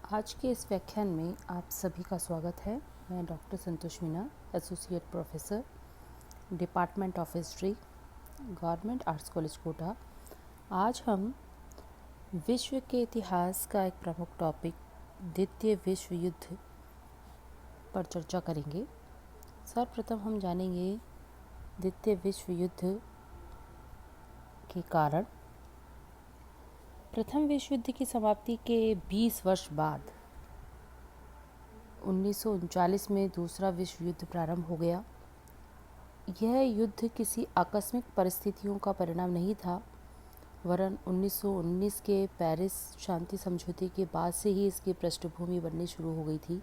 आज के इस व्याख्यान में आप सभी का स्वागत है। मैं doctor Santosh Meena, associate professor, department of history, government arts college Kota. आज हम विश्व के इतिहास का एक प्रमुख टॉपिक द्वितीय विश्व युद्ध पर चर्चा करेंगे। सर्वप्रथम हम जानेंगे द्वितीय विश्व युद्ध के कारण। प्रथम विश्व युद्ध की समाप्ति के 20 वर्ष बाद 1939 में दूसरा विश्व युद्ध प्रारंभ हो गया। यह युद्ध किसी आकस्मिक परिस्थितियों का परिणाम नहीं था, वरन 1919 के पेरिस शांति समझौते के बाद से ही इसकी पृष्ठभूमि बननी शुरू हो गई थी।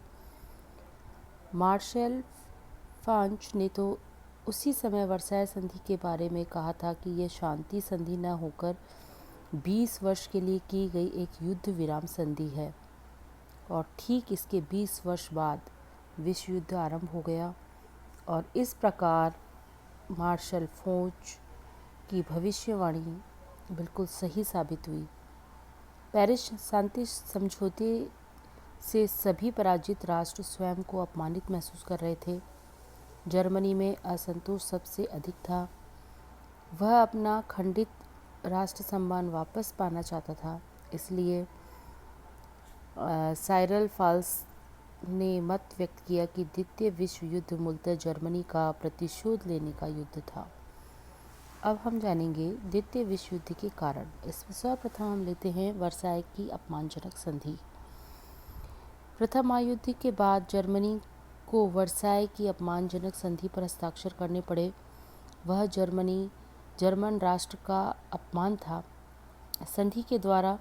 मार्शल फांच ने तो उसी समय वर्साय संधि के बारे में कहा था कि यह शांति संधि न होकर 20 वर्ष के लिए की गई एक युद्ध विराम संधि है। और ठीक इसके 20 वर्ष बाद विश्व युद्ध आरंभ हो गया और इस प्रकार मार्शल फोच की भविष्यवाणी बिल्कुल सही साबित हुई। पेरिस शांति समझौते से सभी पराजित राष्ट्र स्वयं को अपमानित महसूस कर रहे थे। जर्मनी में असंतोष सबसे अधिक था। वह अपना खंडित राष्ट्र सम्मान वापस पाना चाहता था। इसलिए साइरल फाल्स ने मत व्यक्त किया कि द्वितीय विश्व युद्ध मूलतः जर्मनी का प्रतिशोध लेने का युद्ध था। अब हम जानेंगे द्वितीय विश्व युद्ध के कारण। इसमें सर्वप्रथम हम लेते हैं वर्साय की अपमानजनक संधि। प्रथम महायुद्ध के बाद जर्मनी को वर्साय की अपमानजनक संधि पर हस्ताक्षर करने पड़े। वह जर्मन राष्ट्र का अपमान था। संधि के द्वारा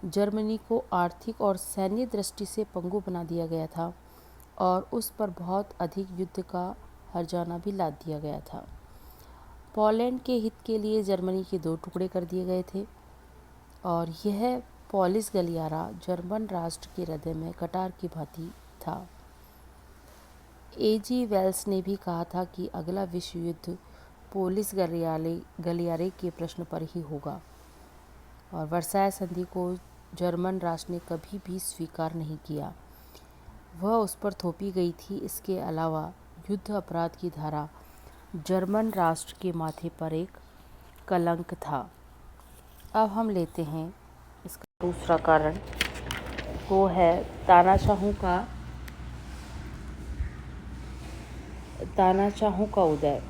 जर्मनी को आर्थिक और सैन्य दृष्टि से पंगु बना दिया गया था और उस पर बहुत अधिक युद्ध का हर्जाना भी लाद दिया गया था। पोलैंड के हित के लिए जर्मनी के 2 टुकड़े कर दिए गए थे और यह पोलिश गलियारा जर्मन राष्ट्र के हृदय में कटार की भांति था। A.G. वेल्स ने भी कहा था कि अगला विश्व युद्ध पोलिश गलियारे के प्रश्न पर ही होगा और वर्साय संधि को जर्मन राष्ट्र ने कभी भी स्वीकार नहीं किया। वह उस पर थोपी गई थी। इसके अलावा युद्ध अपराध की धारा जर्मन राष्ट्र के माथे पर एक कलंक था। अब हम लेते हैं इसका दूसरा कारण, वो है तानाशाहों का उदय।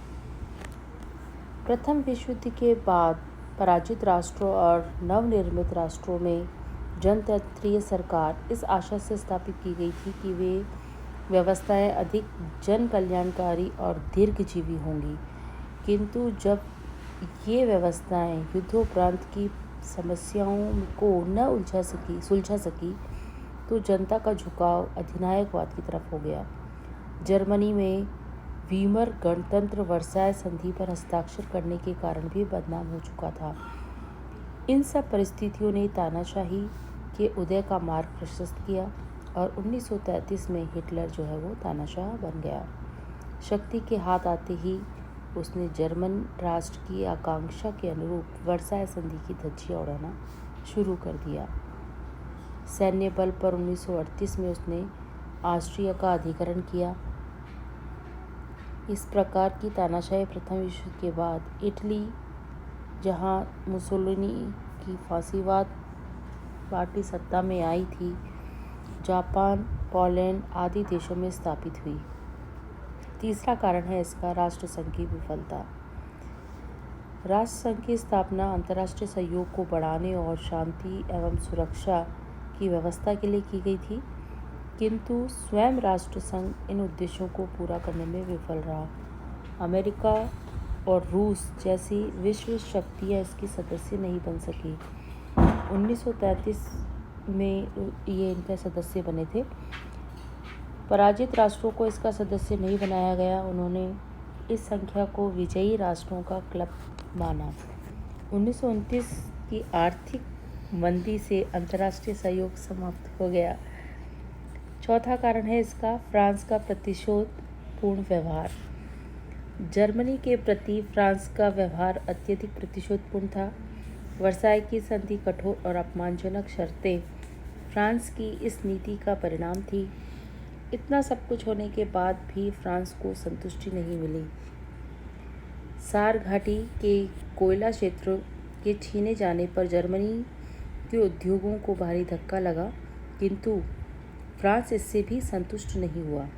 प्रथम विश्व युद्ध के बाद पराजित राष्ट्रों और नवनिर्मित राष्ट्रों में जनतंत्रीय सरकार इस आशा से स्थापित की गई थी कि वे व्यवस्थाएं अधिक जन कल्याणकारी और दीर्घजीवी होंगी। किंतु जब ये व्यवस्थाएं युद्धोपरांत की समस्याओं को न सुलझा सकी तो जनता का झुकाव अधिनायकवाद की तरफ हो गया। जर्मनी में वीमर गणतंत्र वर्साय संधि पर हस्ताक्षर करने के कारण भी बदनाम हो चुका था। इन सब परिस्थितियों ने तानाशाही के उदय का मार्ग प्रशस्त किया और 1933 में हिटलर जो है वो तानाशाह बन गया। शक्ति के हाथ आते ही उसने जर्मन राष्ट्र की आकांक्षा के अनुरूप वर्साय संधि की धज्जियां उड़ाना शुरू कर दिया। सैन्य बल पर 1938 में उसने ऑस्ट्रिया का अधिग्रहण किया। इस प्रकार की तानाशाही प्रथम विश्व युद्ध के बाद इटली, जहां मुसोलिनी की फांसीवाद पार्टी सत्ता में आई थी, जापान, पोलैंड आदि देशों में स्थापित हुई। तीसरा कारण है इसका राष्ट्रसंघ की विफलता। राष्ट्रसंघ की स्थापना अंतर्राष्ट्रीय सहयोग को बढ़ाने और शांति एवं सुरक्षा की व्यवस्था के लिए की गई थी, किंतु स्वयं राष्ट्रसंघ इन उद्देश्यों को पूरा करने में विफल रहा। अमेरिका और रूस जैसी विश्व शक्तियाँ इसकी सदस्य नहीं बन सकी। 1933 में ये इनके सदस्य बने थे। पराजित राष्ट्रों को इसका सदस्य नहीं बनाया गया। उन्होंने इस संख्या को विजयी राष्ट्रों का क्लब माना। 1929 की आर्थिक मंदी से अंतर्राष्ट्रीय सहयोग समाप्त हो गया। चौथा कारण है इसका फ्रांस का प्रतिशोध पूर्ण व्यवहार। जर्मनी के प्रति फ्रांस का व्यवहार अत्यधिक प्रतिशोधपूर्ण था। वर्साय की संधि कठोर और अपमानजनक शर्तें फ्रांस की इस नीति का परिणाम थी। इतना सब कुछ होने के बाद भी फ्रांस को संतुष्टि नहीं मिली। सार घाटी के कोयला क्षेत्रों के छीने जाने पर जर्मनी के उद्योगों को भारी धक्का लगा, किंतु फ्रांस इससे भी संतुष्ट नहीं हुआ।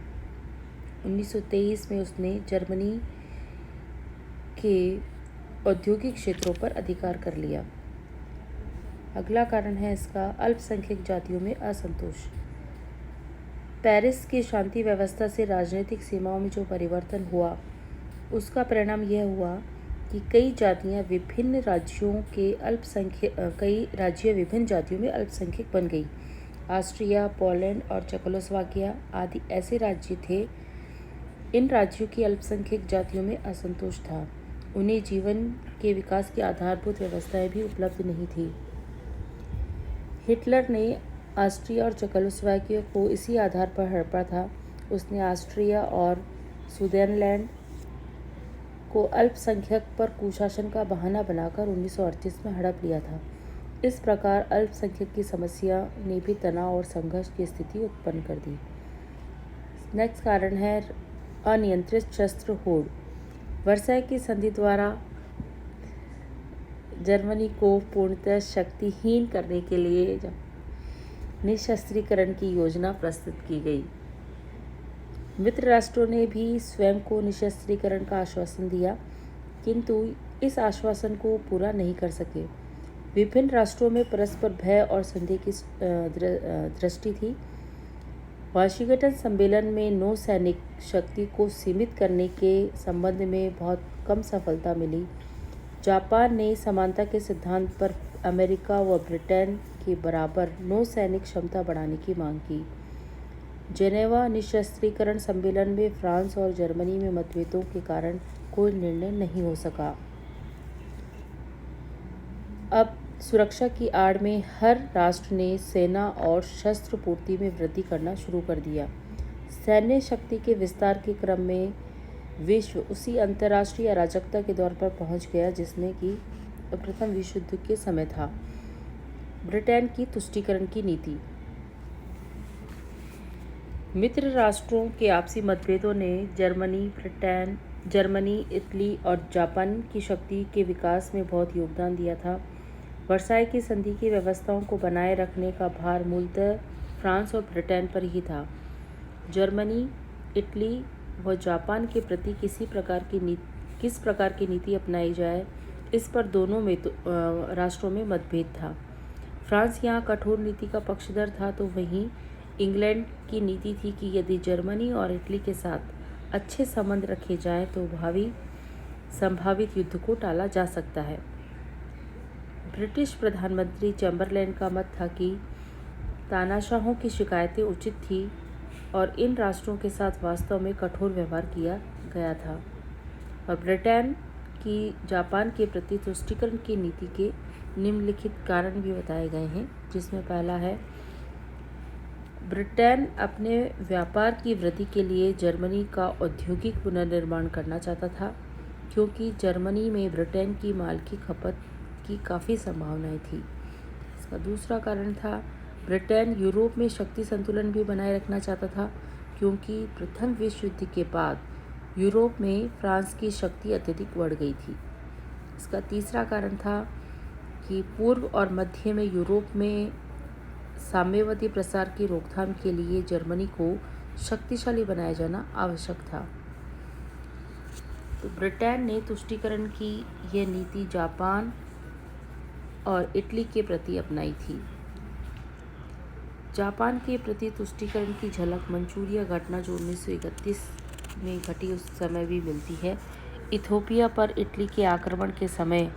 1923 में उसने जर्मनी के औद्योगिक क्षेत्रों पर अधिकार कर लिया। अगला कारण है इसका अल्पसंख्यक जातियों में असंतोष। पेरिस की शांति व्यवस्था से राजनीतिक सीमाओं में जो परिवर्तन हुआ, उसका परिणाम यह हुआ कि कई विभिन्न जातियों में अल्पसंख्यक बन गई। ऑस्ट्रिया, पोलैंड और चेकोस्लोवाकिया आदि ऐसे राज्य थे। इन राज्यों की अल्पसंख्यक जातियों में असंतोष था। उन्हें जीवन के विकास की आधारभूत व्यवस्थाएं भी उपलब्ध नहीं थी। हिटलर ने ऑस्ट्रिया और चेकोस्लोवाकिया को इसी आधार पर हड़पा था। उसने ऑस्ट्रिया और सुदेनलैंड को अल्पसंख्यक पर कुशासन का बहाना बनाकर 1938 में हड़प लिया था। इस प्रकार अल्पसंख्यक की समस्या ने भी तनाव और संघर्ष की स्थिति उत्पन्न कर दी। नेक्स्ट कारण है अनियंत्रित शस्त्र होड़। वर्साई की संधि द्वारा जर्मनी को पूर्णतः शक्तिहीन करने के लिए निशस्त्रीकरण की योजना प्रस्तुत की गई। मित्र राष्ट्रों ने भी स्वयं को निशस्त्रीकरण का आश्वासन दिया, किंतु इस आश्वासन को पूरा नहीं कर सके। विभिन्न राष्ट्रों में परस्पर भय और संदेह की दृष्टि थी। वाशिंगटन सम्मेलन में नौ सैनिक शक्ति को सीमित करने के संबंध में बहुत कम सफलता मिली। जापान ने समानता के सिद्धांत पर अमेरिका व ब्रिटेन के बराबर नौ सैनिक क्षमता बढ़ाने की मांग की। जेनेवा निशस्त्रीकरण सम्मेलन में फ्रांस और जर्मनी में मतभेदों के कारण कोई निर्णय नहीं हो सका। अब सुरक्षा की आड़ में हर राष्ट्र ने सेना और शस्त्र पूर्ति में वृद्धि करना शुरू कर दिया। सैन्य शक्ति के विस्तार के क्रम में विश्व उसी अंतर्राष्ट्रीय अराजकता के दौर पर पहुंच गया जिसमें कि प्रथम विश्व युद्ध के समय था। ब्रिटेन की तुष्टीकरण की नीति। मित्र राष्ट्रों के आपसी मतभेदों ने जर्मनी, इटली और जापान की शक्ति के विकास में बहुत योगदान दिया था। वर्साई की संधि की व्यवस्थाओं को बनाए रखने का भार मूलतः फ्रांस और ब्रिटेन पर ही था। जर्मनी, इटली व जापान के प्रति किस प्रकार की नीति अपनाई जाए, इस पर दोनों में राष्ट्रों में मतभेद था। फ्रांस यहाँ कठोर नीति का पक्षधर था, तो वहीं इंग्लैंड की नीति थी कि यदि जर्मनी और इटली के साथ अच्छे संबंध रखे जाएं तो संभावित युद्ध को टाला जा सकता है। ब्रिटिश प्रधानमंत्री चैम्बरलैन का मत था कि तानाशाहों की शिकायतें उचित थी और इन राष्ट्रों के साथ वास्तव में कठोर व्यवहार किया गया था। और ब्रिटेन की जापान के प्रति तुष्टीकरण की नीति के निम्नलिखित कारण भी बताए गए हैं, जिसमें पहला है ब्रिटेन अपने व्यापार की वृद्धि के लिए जर्मनी का औद्योगिक पुनर्निर्माण करना चाहता था, क्योंकि जर्मनी में ब्रिटेन की माल की खपत की काफ़ी संभावनाएं थी। इसका दूसरा कारण था ब्रिटेन यूरोप में शक्ति संतुलन भी बनाए रखना चाहता था, क्योंकि प्रथम विश्व युद्ध के बाद यूरोप में फ्रांस की शक्ति अत्यधिक बढ़ गई थी। इसका तीसरा कारण था कि पूर्व और मध्य में यूरोप में साम्यवादी प्रसार की रोकथाम के लिए जर्मनी को शक्तिशाली बनाया जाना आवश्यक था। तो ब्रिटेन ने तुष्टीकरण की यह नीति जापान और इटली के प्रति अपनाई थी। जापान के प्रति तुष्टीकरण की झलक मंचूरिया घटना जो 1931 में घटी उस समय भी मिलती है। इथियोपिया पर इटली के आक्रमण के समय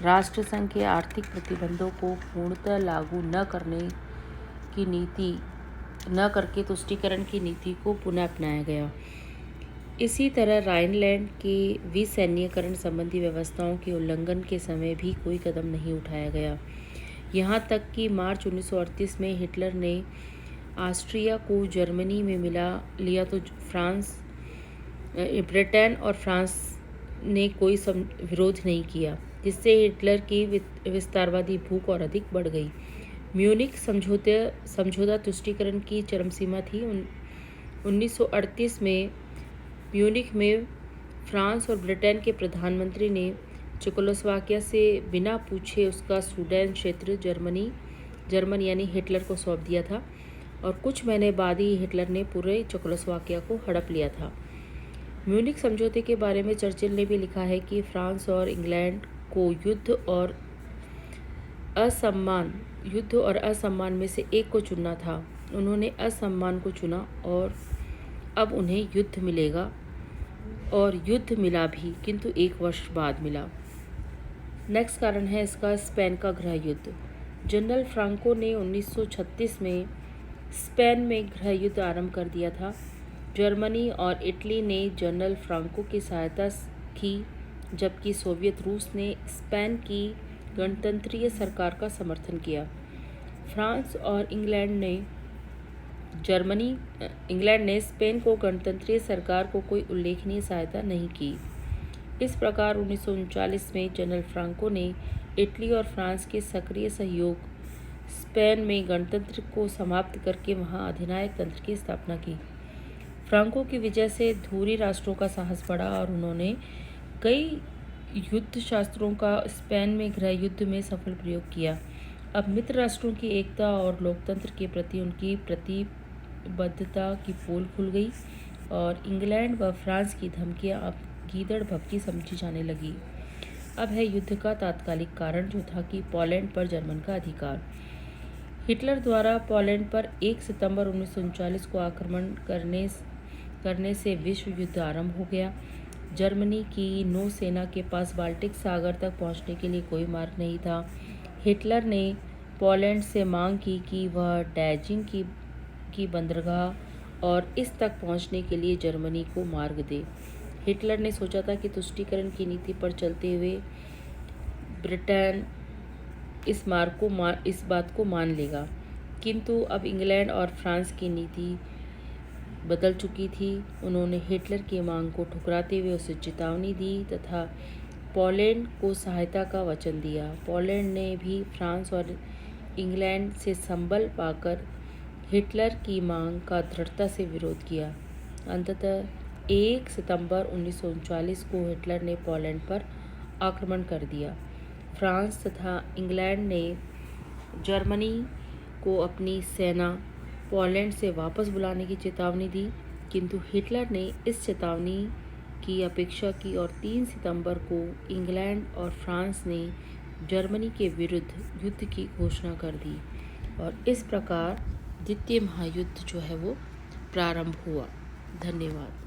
राष्ट्रसंघ के आर्थिक प्रतिबंधों को पूर्णतः लागू न करके तुष्टीकरण की नीति को पुनः अपनाया गया। इसी तरह राइनलैंड के विसैन्यीकरण संबंधी व्यवस्थाओं के उल्लंघन के समय भी कोई कदम नहीं उठाया गया। यहाँ तक कि मार्च 1938 में हिटलर ने ऑस्ट्रिया को जर्मनी में मिला लिया तो ब्रिटेन और फ्रांस ने कोई विरोध नहीं किया, जिससे हिटलर की विस्तारवादी भूख और अधिक बढ़ गई। म्यूनिख समझौता तुष्टीकरण की चरम सीमा थी। 1938 में म्यूनिख में फ्रांस और ब्रिटेन के प्रधानमंत्री ने चेकोस्लोवाकिया से बिना पूछे उसका सूडान क्षेत्र जर्मन यानी हिटलर को सौंप दिया था और कुछ महीने बाद ही हिटलर ने पूरे चेकोस्लोवाकिया को हड़प लिया था। म्यूनिख समझौते के बारे में चर्चिल ने भी लिखा है कि फ्रांस और इंग्लैंड को युद्ध और असम्मान में से एक को चुनना था। उन्होंने असम्मान को चुना और अब उन्हें युद्ध मिलेगा और युद्ध मिला भी, किंतु 1 वर्ष बाद मिला। नेक्स्ट कारण है इसका स्पेन का गृह युद्ध। जनरल फ्रांको ने 1936 में स्पेन में गृह युद्ध आरंभ कर दिया था। जर्मनी और इटली ने जनरल फ्रांको की सहायता की, जबकि सोवियत रूस ने स्पेन की गणतंत्रीय सरकार का समर्थन किया। फ्रांस और इंग्लैंड ने स्पेन को गणतंत्रीय सरकार को कोई उल्लेखनीय सहायता नहीं की। इस प्रकार 1939 में जनरल फ्रांको ने इटली और फ्रांस के सक्रिय सहयोग स्पेन में गणतंत्र को समाप्त करके वहां अधिनायक तंत्र की स्थापना की। फ्रांको की विजय से धुरी राष्ट्रों का साहस बढ़ा और उन्होंने कई युद्ध शास्त्रों का स्पेन में गृह युद्ध में सफल प्रयोग किया। अब मित्र राष्ट्रों की एकता और लोकतंत्र के प्रति उनकी प्रतिबद्धता की पोल खुल गई और इंग्लैंड व फ्रांस की धमकियां अब गीदड़ भभकी समझी जाने लगी। अब है युद्ध का तात्कालिक कारण, जो था कि पोलैंड पर जर्मन का अधिकार। हिटलर द्वारा पोलैंड पर 1 सितंबर 1939 को आक्रमण करने से विश्व युद्ध आरंभ हो गया। जर्मनी की नौसेना के पास बाल्टिक सागर तक पहुंचने के लिए कोई मार्ग नहीं था। हिटलर ने पोलैंड से मांग की कि वह डैजिंग की बंदरगाह और इस तक पहुंचने के लिए जर्मनी को मार्ग दे। हिटलर ने सोचा था कि तुष्टीकरण की नीति पर चलते हुए ब्रिटेन इस बात को मान लेगा, किंतु अब इंग्लैंड और फ्रांस की नीति बदल चुकी थी। उन्होंने हिटलर की मांग को ठुकराते हुए उसे चेतावनी दी तथा पोलैंड को सहायता का वचन दिया। पोलैंड ने भी फ्रांस और इंग्लैंड से संबल पाकर हिटलर की मांग का दृढ़ता से विरोध किया। अंततः 1 सितंबर 1939 को हिटलर ने पोलैंड पर आक्रमण कर दिया। फ्रांस तथा इंग्लैंड ने जर्मनी को अपनी सेना पोलैंड से वापस बुलाने की चेतावनी दी, किंतु हिटलर ने इस चेतावनी की अपेक्षा की और 3 सितंबर को इंग्लैंड और फ्रांस ने जर्मनी के विरुद्ध युद्ध की घोषणा कर दी और इस प्रकार द्वितीय महायुद्ध जो है वो प्रारंभ हुआ। धन्यवाद।